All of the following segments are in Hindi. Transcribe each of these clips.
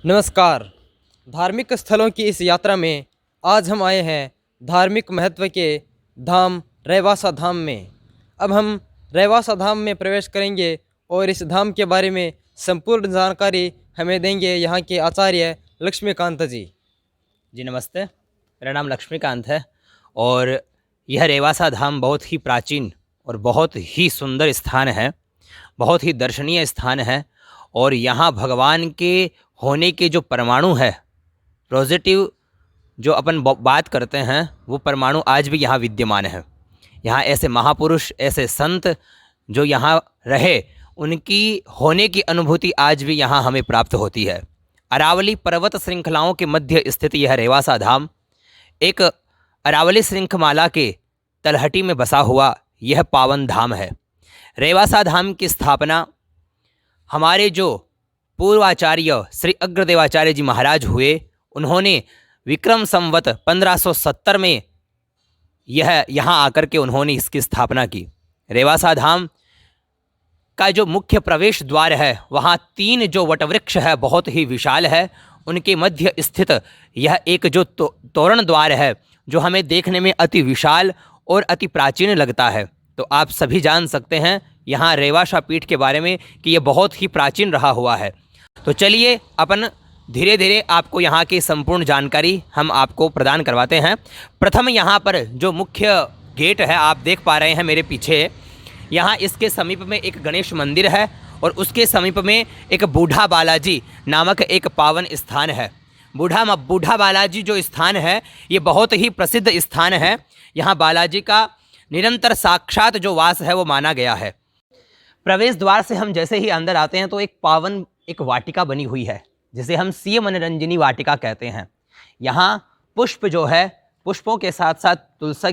नमस्कार। धार्मिक स्थलों की इस यात्रा में आज हम आए हैं धार्मिक महत्व के धाम रैवासा धाम में। अब हम रैवासा धाम में प्रवेश करेंगे और इस धाम के बारे में संपूर्ण जानकारी हमें देंगे यहाँ के आचार्य लक्ष्मीकांत जी। जी नमस्ते, मेरा नाम लक्ष्मीकांत है और यह रेवासा धाम बहुत ही प्राचीन और बहुत ही सुंदर स्थान है, बहुत ही दर्शनीय स्थान है। और यहाँ भगवान के होने के जो परमाणु है, पॉजिटिव जो अपन बात करते हैं, वो परमाणु आज भी यहाँ विद्यमान है। यहाँ ऐसे महापुरुष, ऐसे संत जो यहाँ रहे, उनकी होने की अनुभूति आज भी यहाँ हमें प्राप्त होती है। अरावली पर्वत श्रृंखलाओं के मध्य स्थित यह रेवासा धाम एक अरावली श्रृंखमाला के तलहटी में बसा हुआ यह पावन धाम है। रेवासा धाम की स्थापना हमारे जो पूर्वाचार्य श्री अग्रदेवाचार्य जी महाराज हुए, उन्होंने विक्रम संवत 1570 में यहाँ आकर के उन्होंने इसकी स्थापना की। रेवासा धाम का जो मुख्य प्रवेश द्वार है, वहाँ 3 जो वटवृक्ष है बहुत ही विशाल है। उनके मध्य स्थित यह एक जो तोरण द्वार है, जो हमें देखने में अति विशाल और अति प्राचीन लगता है। तो आप सभी जान सकते हैं यहाँ रेवासा पीठ के बारे में कि यह बहुत ही प्राचीन रहा हुआ है। तो चलिए अपन धीरे धीरे आपको यहाँ की संपूर्ण जानकारी हम आपको प्रदान करवाते हैं। प्रथम यहाँ पर जो मुख्य गेट है, आप देख पा रहे हैं मेरे पीछे, यहाँ इसके समीप में एक गणेश मंदिर है और उसके समीप में एक बूढ़ा बालाजी नामक एक पावन स्थान है। बूढ़ा बालाजी जो स्थान है, ये बहुत ही प्रसिद्ध स्थान है। यहाँ बालाजी का निरंतर साक्षात जो वास है वो माना गया है। प्रवेश द्वार से हम जैसे ही अंदर आते हैं तो एक वाटिका बनी हुई है, जिसे हम सीय मनोरंजनी वाटिका कहते हैं। यहाँ पुष्प जो है, पुष्पों के साथ साथ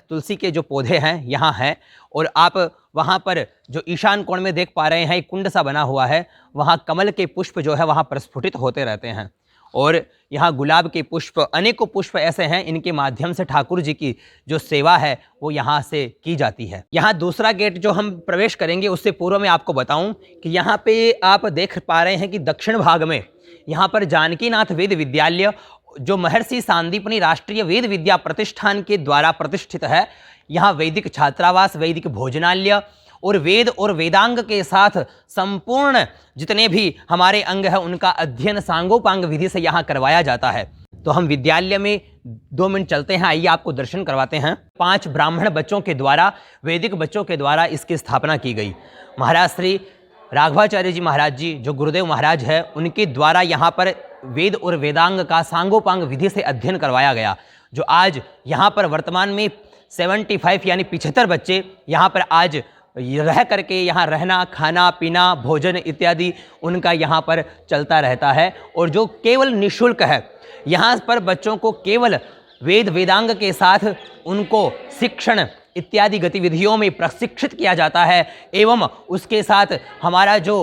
तुलसी के जो पौधे हैं यहाँ हैं। और आप वहाँ पर जो ईशान कोण में देख पा रहे हैं, एक कुंड सा बना हुआ है, वहाँ कमल के पुष्प जो है वहाँ प्रस्फुटित होते रहते हैं। और यहाँ गुलाब के पुष्प, अनेकों पुष्प ऐसे हैं, इनके माध्यम से ठाकुर जी की जो सेवा है वो यहाँ से की जाती है। यहाँ दूसरा गेट जो हम प्रवेश करेंगे, उससे पूर्व में आपको बताऊं कि यहाँ पे आप देख पा रहे हैं कि दक्षिण भाग में यहाँ पर जानकीनाथ वेद विद्यालय, जो महर्षि सांदीपनी राष्ट्रीय वेद विद्या प्रतिष्ठान के द्वारा प्रतिष्ठित है। यहाँ वैदिक छात्रावास, वैदिक भोजनालय और वेद और वेदांग के साथ संपूर्ण जितने भी हमारे अंग हैं, उनका अध्ययन सांगोपांग विधि से यहाँ करवाया जाता है। तो हम विद्यालय में 2 मिनट चलते हैं, आइए आपको दर्शन करवाते हैं। 5 ब्राह्मण बच्चों के द्वारा, वैदिक बच्चों के द्वारा इसकी स्थापना की गई। महाराज श्री राघवाचार्य जी महाराज जी, जो गुरुदेव महाराज है, उनके द्वारा यहाँ पर वेद और वेदांग का सांगोपांग विधि से अध्ययन करवाया गया। जो आज यहाँ पर वर्तमान में 75 यानी 75 बच्चे यहाँ पर आज रह करके, यहाँ रहना, खाना पीना, भोजन इत्यादि उनका यहाँ पर चलता रहता है। और जो केवल निःशुल्क है, यहाँ पर बच्चों को केवल वेद वेदांग के साथ उनको शिक्षण इत्यादि गतिविधियों में प्रशिक्षित किया जाता है। एवं उसके साथ हमारा जो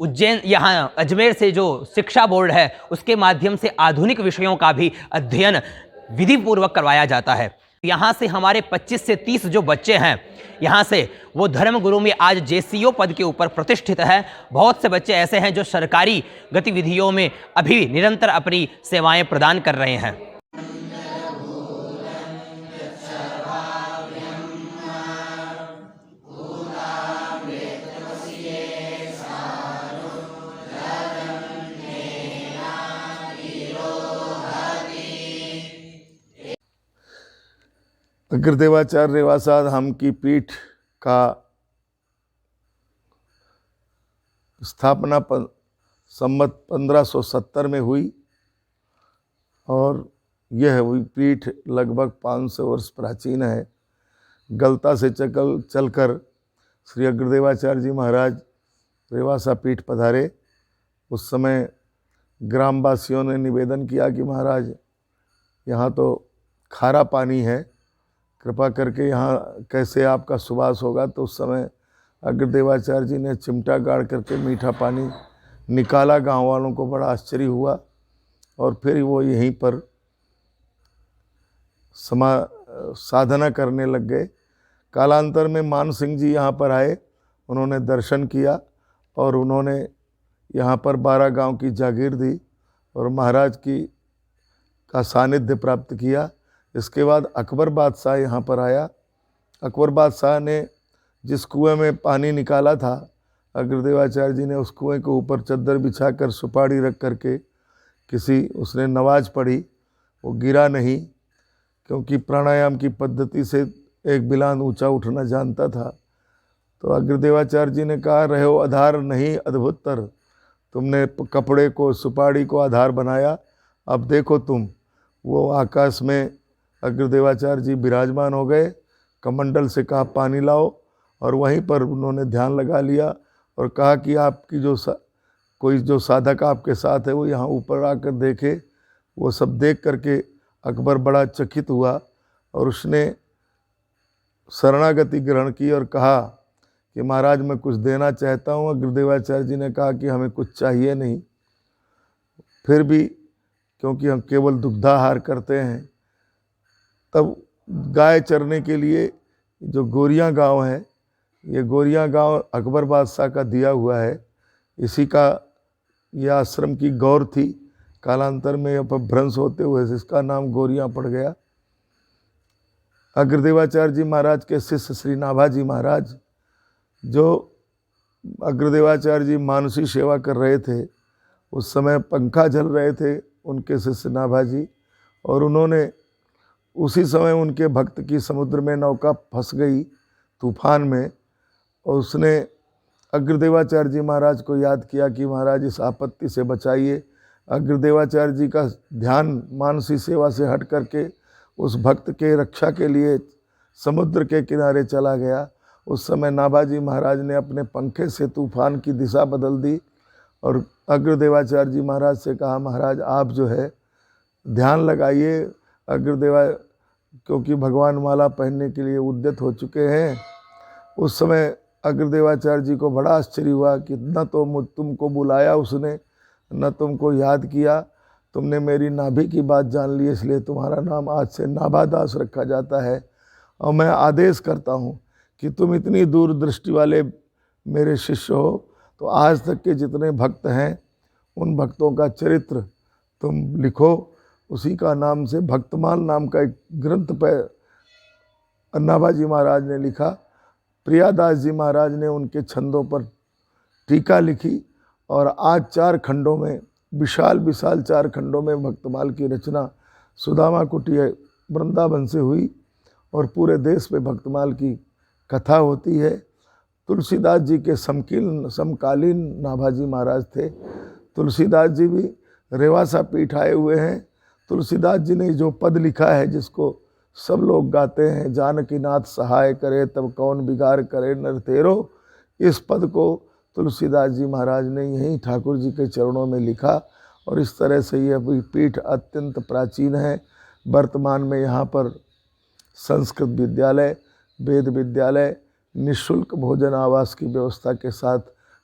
उज्जैन, यहाँ अजमेर से जो शिक्षा बोर्ड है, उसके माध्यम से आधुनिक विषयों का भी अध्ययन विधिपूर्वक करवाया जाता है। यहाँ से हमारे 25 से 30 जो बच्चे हैं, यहाँ से वो धर्मगुरु में आज जेसीओ पद के ऊपर प्रतिष्ठित है। बहुत से बच्चे ऐसे हैं जो सरकारी गतिविधियों में अभी निरंतर अपनी सेवाएं प्रदान कर रहे हैं। अग्रदेवाचार्य रेवासा धाम की पीठ का स्थापना संवत 1570 में हुई और यह पीठ लगभग 500 वर्ष प्राचीन है। गलता से चलकर श्री अग्रदेवाचार्य जी महाराज रेवासा पीठ पधारे। उस समय ग्रामवासियों ने निवेदन किया कि महाराज, यहाँ तो खारा पानी है, कृपा करके यहाँ कैसे आपका सुवास होगा। तो उस समय अग्रदेवाचार्य जी ने चिमटा गाड़ करके मीठा पानी निकाला। गांव वालों को बड़ा आश्चर्य हुआ और फिर वो यहीं पर साधना करने लग गए। कालांतर में मान सिंह जी यहाँ पर आए, उन्होंने दर्शन किया और उन्होंने यहाँ पर 12 गांव की जागीर दी और महाराज की का सानिध्य प्राप्त किया। इसके बाद अकबर बादशाह यहाँ पर आया। अकबर बादशाह ने जिस कुएं में पानी निकाला था, अग्रदेवाचार्य जी ने उस कुएं के ऊपर चद्दर बिछाकर सुपारी रख करके उसने नमाज पढ़ी, वो गिरा नहीं, क्योंकि प्राणायाम की पद्धति से एक बिलान ऊंचा उठना जानता था। तो अग्रदेवाचार्य जी ने कहा, रहे हो आधार नहीं अद्भुतर, तुमने कपड़े को सुपारी को आधार बनाया, अब देखो तुम। वो आकाश में अग्रदेवाचार्य जी विराजमान हो गए। कमंडल से कहा पानी लाओ, और वहीं पर उन्होंने ध्यान लगा लिया और कहा कि आपकी कोई जो साधक आपके साथ है वो यहाँ ऊपर आकर देखे। वो सब देख करके अकबर बड़ा चकित हुआ और उसने शरणागति ग्रहण की और कहा कि महाराज मैं कुछ देना चाहता हूँ। अग्रदेवाचार्य जी ने कहा कि हमें कुछ चाहिए नहीं, फिर भी क्योंकि हम केवल दुग्धाहार करते हैं। तब गाय चरने के लिए जो गोरियां गांव है, ये गोरियां गांव अकबर बादशाह का दिया हुआ है। इसी का यह आश्रम की गौर थी, कालांतर में अपभ्रंश होते हुए इसका नाम गोरियां पड़ गया। अग्रदेवाचार्य जी महाराज के शिष्य श्री नाभाजी महाराज, जो अग्रदेवाचार्य जी मानसी सेवा कर रहे थे, उस समय पंखा झल रहे थे उनके शिष्य नाभाजी, और उन्होंने उसी समय उनके भक्त की समुद्र में नौका फंस गई तूफान में, और उसने अग्रदेवाचार्य जी महाराज को याद किया कि महाराज इस आपत्ति से बचाइए। अग्रदेवाचार्य जी का ध्यान मानसी सेवा से हट करके उस भक्त के रक्षा के लिए समुद्र के किनारे चला गया। उस समय नाभाजी महाराज ने अपने पंखे से तूफान की दिशा बदल दी और अग्रदेवाचार्य जी महाराज से कहा, महाराज आप जो है ध्यान लगाइए। क्योंकि भगवान माला पहनने के लिए उद्यत हो चुके हैं। उस समय अग्रदेवाचार्य जी को बड़ा आश्चर्य हुआ कि न तो तुमको बुलाया उसने, न तुमको याद किया, तुमने मेरी नाभि की बात जान ली, इसलिए तुम्हारा नाम आज से नाभादास रखा जाता है। और मैं आदेश करता हूँ कि तुम इतनी दूरदृष्टि वाले मेरे शिष्य हो, तो आज तक के जितने भक्त हैं उन भक्तों का चरित्र तुम लिखो। उसी का नाम से भक्तमाल नाम का एक ग्रंथ पर नाभाजी महाराज ने लिखा। प्रियादास जी महाराज ने उनके छंदों पर टीका लिखी, और आज 4 खंडों में, विशाल 4 खंडों में भक्तमाल की रचना सुदामा कुटिया वृंदावन से हुई, और पूरे देश में भक्तमाल की कथा होती है। तुलसीदास जी के समकालीन नाभाजी महाराज थे। तुलसीदास जी भी रेवासा पीठ आए हुए हैं। तुलसीदास जी ने जो पद लिखा है जिसको सब लोग गाते हैं, जानकी नाथ सहाय करे तब कौन बिगाड़ करे नर तेरो, इस पद को तुलसीदास जी महाराज ने यहीं ठाकुर जी के चरणों में लिखा। और इस तरह से यह पीठ अत्यंत प्राचीन है। वर्तमान में यहाँ पर संस्कृत विद्यालय, वेद विद्यालय, निःशुल्क भोजन आवास की व्यवस्था के साथ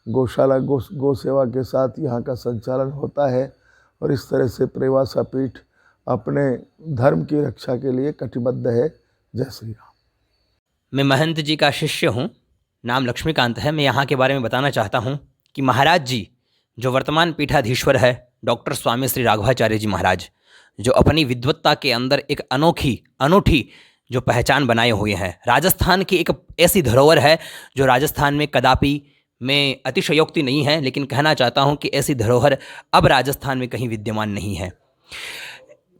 गौशाला गौ सेवा के साथ यहाँ का संचालन होता है। और इस तरह से प्रेवासा पीठ अपने धर्म की रक्षा के लिए कटिबद्ध है। जय श्री राम। मैं महंत जी का शिष्य हूँ, नाम लक्ष्मीकांत है। मैं यहाँ के बारे में बताना चाहता हूँ कि महाराज जी जो वर्तमान पीठाधीश्वर है डॉक्टर स्वामी श्री राघवाचार्य जी महाराज, जो अपनी विद्वत्ता के अंदर एक अनूठी जो पहचान बनाए हुए हैं। राजस्थान की एक ऐसी धरोहर है जो राजस्थान में कदापि, मैं अतिशयोक्ति नहीं है लेकिन कहना चाहता हूँ कि ऐसी धरोहर अब राजस्थान में कहीं विद्यमान नहीं है।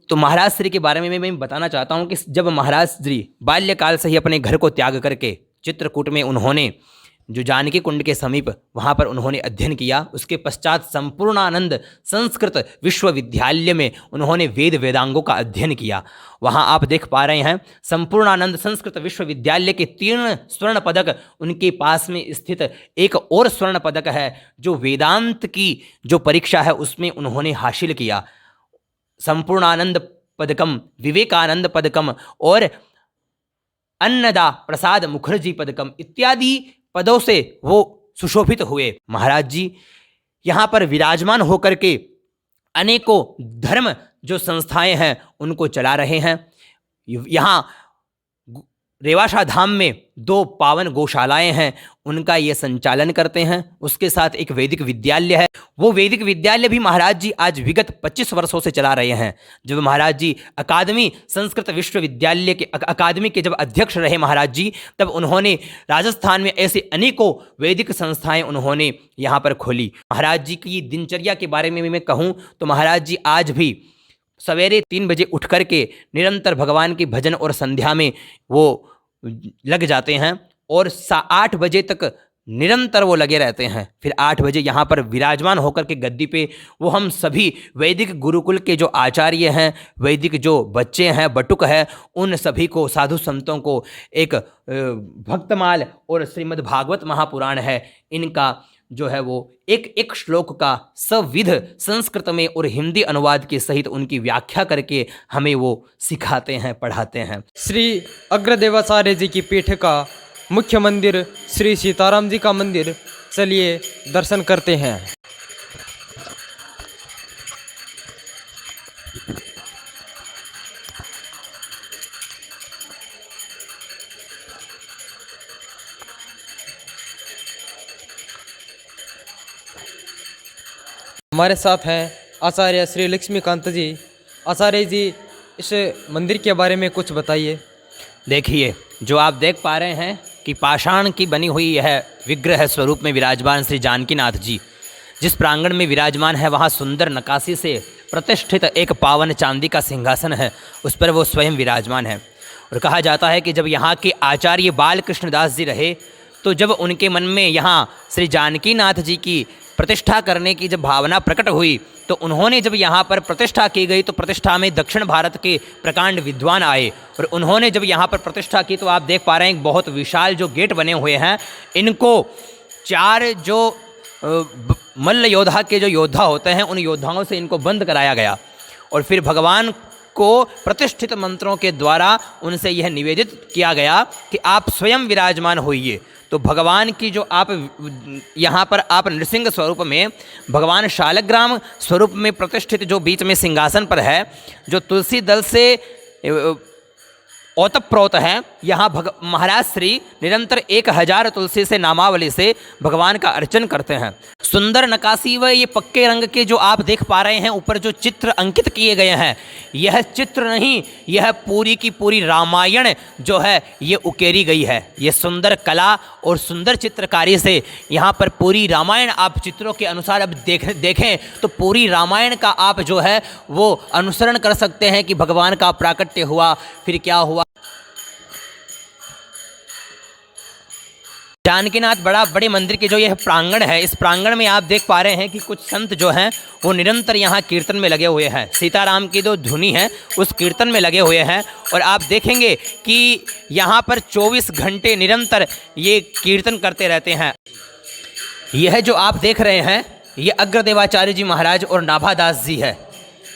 तो महाराज श्री के बारे में मैं बताना चाहता हूँ कि जब महाराज श्री बाल्यकाल से ही अपने घर को त्याग करके चित्रकूट में उन्होंने जो जानकी कुंड के समीप वहाँ पर उन्होंने अध्ययन किया, उसके पश्चात संपूर्णानंद संस्कृत विश्वविद्यालय में उन्होंने वेदांगों का अध्ययन किया। वहाँ आप देख पा रहे हैं संपूर्णानंद संस्कृत विश्वविद्यालय के 3 स्वर्ण पदक उनके पास में स्थित एक और स्वर्ण पदक है जो वेदांत की जो परीक्षा है उसमें उन्होंने हासिल किया। संपूर्णानंद पदकम, विवेकानंद पदकम और अन्नदा प्रसाद मुखर्जी पदकम इत्यादि पदों से वो सुशोभित हुए। महाराज जी यहाँ पर विराजमान होकर के अनेकों धर्म जो संस्थाएं हैं उनको चला रहे हैं। यहाँ रेवासा धाम में 2 पावन गौशालाएं हैं, उनका ये संचालन करते हैं। उसके साथ एक वैदिक विद्यालय है। वो वैदिक विद्यालय भी महाराज जी आज विगत 25 वर्षों से चला रहे हैं। जब महाराज जी अकादमी संस्कृत विश्वविद्यालय के अकादमी के जब अध्यक्ष रहे महाराज जी, तब उन्होंने राजस्थान में ऐसे अनेकों वैदिक संस्थाएं उन्होंने यहाँ पर खोली। महाराज जी की दिनचर्या के बारे में मैं कहूँ तो महाराज जी आज भी सवेरे 3 बजे उठ कर के निरंतर भगवान के भजन और संध्या में वो लग जाते हैं और 8 बजे तक निरंतर वो लगे रहते हैं। फिर 8 बजे यहाँ पर विराजमान होकर के गद्दी पे वो हम सभी वैदिक गुरुकुल के जो आचार्य हैं, वैदिक जो बच्चे हैं, बटुक है, उन सभी को, साधु संतों को एक भक्तमाल और श्रीमद् भागवत महापुराण है, इनका जो है वो एक एक श्लोक का सविध संस्कृत में और हिंदी अनुवाद के सहित उनकी व्याख्या करके हमें वो सिखाते हैं, पढ़ाते हैं। श्री अग्रदेवाचार्य जी की पीठ का मुख्य मंदिर श्री सीताराम जी का मंदिर, चलिए दर्शन करते हैं। हमारे साथ हैं आचार्य श्री लक्ष्मीकांत जी। आचार्य जी, इस मंदिर के बारे में कुछ बताइए। देखिए, जो आप देख पा रहे हैं कि पाषाण की बनी हुई यह विग्रह स्वरूप में विराजमान श्री जानकीनाथ जी, जिस प्रांगण में विराजमान है वहाँ सुंदर नक्काशी से प्रतिष्ठित एक पावन चांदी का सिंहासन है, उस पर वो स्वयं विराजमान है। और कहा जाता है कि जब यहाँ के आचार्य बाल कृष्णदास जी रहे, तो जब उनके मन में यहाँ श्री जानकीनाथ जी की प्रतिष्ठा करने की जब भावना प्रकट हुई, तो उन्होंने जब यहाँ पर प्रतिष्ठा की गई, तो प्रतिष्ठा में दक्षिण भारत के प्रकांड विद्वान आए और उन्होंने जब यहाँ पर प्रतिष्ठा की, तो आप देख पा रहे हैं बहुत विशाल जो गेट बने हुए हैं, इनको 4 जो मल्ल योद्धा के जो योद्धा होते हैं, उन योद्धाओं से इनको बंद कराया गया और फिर भगवान को प्रतिष्ठित मंत्रों के द्वारा उनसे यह निवेदित किया गया कि आप स्वयं विराजमान होइए। तो भगवान की जो आप यहाँ पर आप नृसिंह स्वरूप में, भगवान शालग्राम स्वरूप में प्रतिष्ठित जो बीच में सिंहासन पर है, जो तुलसी दल से ओतप्रोत है, यहाँ महाराज श्री निरंतर 1000 तुलसी से नामावली से भगवान का अर्चन करते हैं। सुंदर नक्काशी व ये पक्के रंग के जो आप देख पा रहे हैं ऊपर जो चित्र अंकित किए गए हैं, यह चित्र नहीं, यह पूरी की पूरी रामायण जो है ये उकेरी गई है। ये सुंदर कला और सुंदर चित्रकारी से यहाँ पर पूरी रामायण आप चित्रों के अनुसार अब देखें तो पूरी रामायण का आप जो है वो अनुसरण कर सकते हैं कि भगवान का प्राकट्य हुआ, फिर क्या हुआ। जानकीनाथ बड़े मंदिर के जो यह प्रांगण है, इस प्रांगण में आप देख पा रहे हैं कि कुछ संत जो हैं वो निरंतर यहाँ कीर्तन में लगे हुए हैं। सीताराम की जो धुनी है उस कीर्तन में लगे हुए हैं और आप देखेंगे कि यहाँ पर 24 घंटे निरंतर ये कीर्तन करते रहते हैं। यह जो आप देख रहे हैं ये अग्रदेवाचार्य जी महाराज और नाभादास जी है।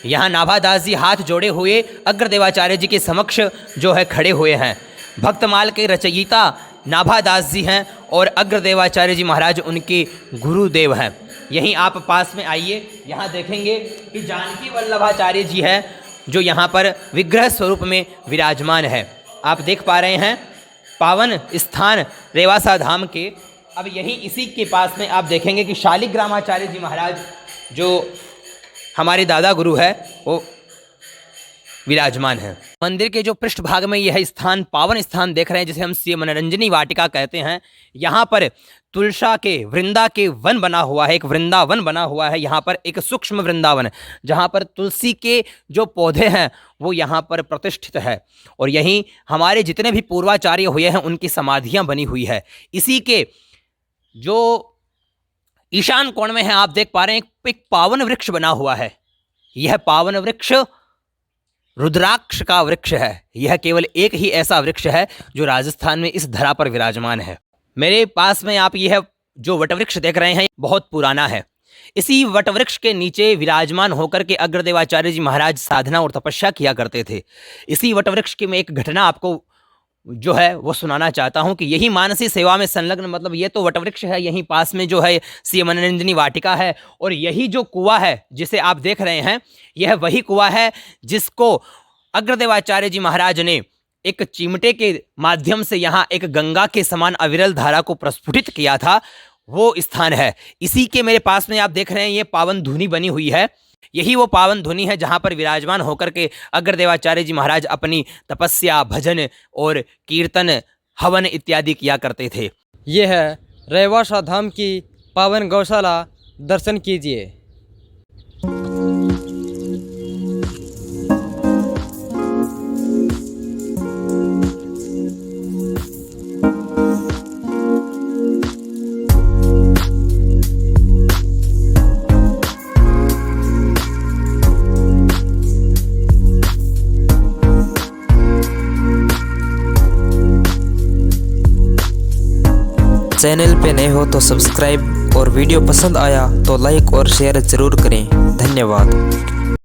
यहाँ नाभादास जी हाथ जोड़े हुए अग्रदेवाचार्य जी के समक्ष जो है खड़े हुए हैं। भक्तमाल के रचयिता नाभादास जी हैं और अग्रदेवाचार्य जी महाराज उनके गुरुदेव हैं। यहीं आप पास में आइए, यहाँ देखेंगे कि जानकी वल्लभाचार्य जी हैं जो यहाँ पर विग्रह स्वरूप में विराजमान है। आप देख पा रहे हैं पावन स्थान रेवासा धाम के। अब यहीं इसी के पास में आप देखेंगे कि शालिग्रामाचार्य जी महाराज जो हमारे दादा गुरु है वो विराजमान है। मंदिर के जो पृष्ठभाग में यह स्थान, पावन स्थान देख रहे हैं जिसे हम श्री मनोरंजनी वाटिका कहते हैं, यहाँ पर तुलसा के वृंदा के वन बना हुआ है, एक वृंदावन बना हुआ है। यहाँ पर एक सूक्ष्म वृंदावन जहाँ पर तुलसी के जो पौधे हैं वो यहाँ पर प्रतिष्ठित है और यहीं हमारे जितने भी पूर्वाचार्य हुए हैं उनकी समाधियाँ बनी हुई है। इसी के जो ईशान कोण में है आप देख पा रहे हैं एक पावन वृक्ष बना हुआ है। यह पावन वृक्ष रुद्राक्ष का वृक्ष है। यह केवल एक ही ऐसा वृक्ष है जो राजस्थान में इस धरा पर विराजमान है। मेरे पास में आप यह जो वटवृक्ष देख रहे हैं बहुत पुराना है। इसी वटवृक्ष के नीचे विराजमान होकर के अग्रदेवाचार्य जी महाराज साधना और तपस्या किया करते थे। इसी वटवृक्ष की मैं एक घटना आपको जो है वो सुनाना चाहता हूं कि यही मानसी सेवा में संलग्न, मतलब ये तो वटवृक्ष है, यहीं पास में जो है श्री मनोरंजनी वाटिका है और यही जो कुआं है जिसे आप देख रहे हैं यह वही कुआं है जिसको अग्रदेवाचार्य जी महाराज ने एक चिमटे के माध्यम से यहाँ एक गंगा के समान अविरल धारा को प्रस्फुटित किया था, वो स्थान है। इसी के मेरे पास में आप देख रहे हैं ये पावन धुनी बनी हुई है। यही वो पावन धुनी है जहाँ पर विराजमान होकर के अग्रदेवाचार्य जी महाराज अपनी तपस्या, भजन और कीर्तन, हवन इत्यादि किया करते थे। ये है रैवासा धाम की पावन गौशाला, दर्शन कीजिए। चैनल पे नए हो तो सब्सक्राइब और वीडियो पसंद आया तो लाइक और शेयर ज़रूर करें। धन्यवाद।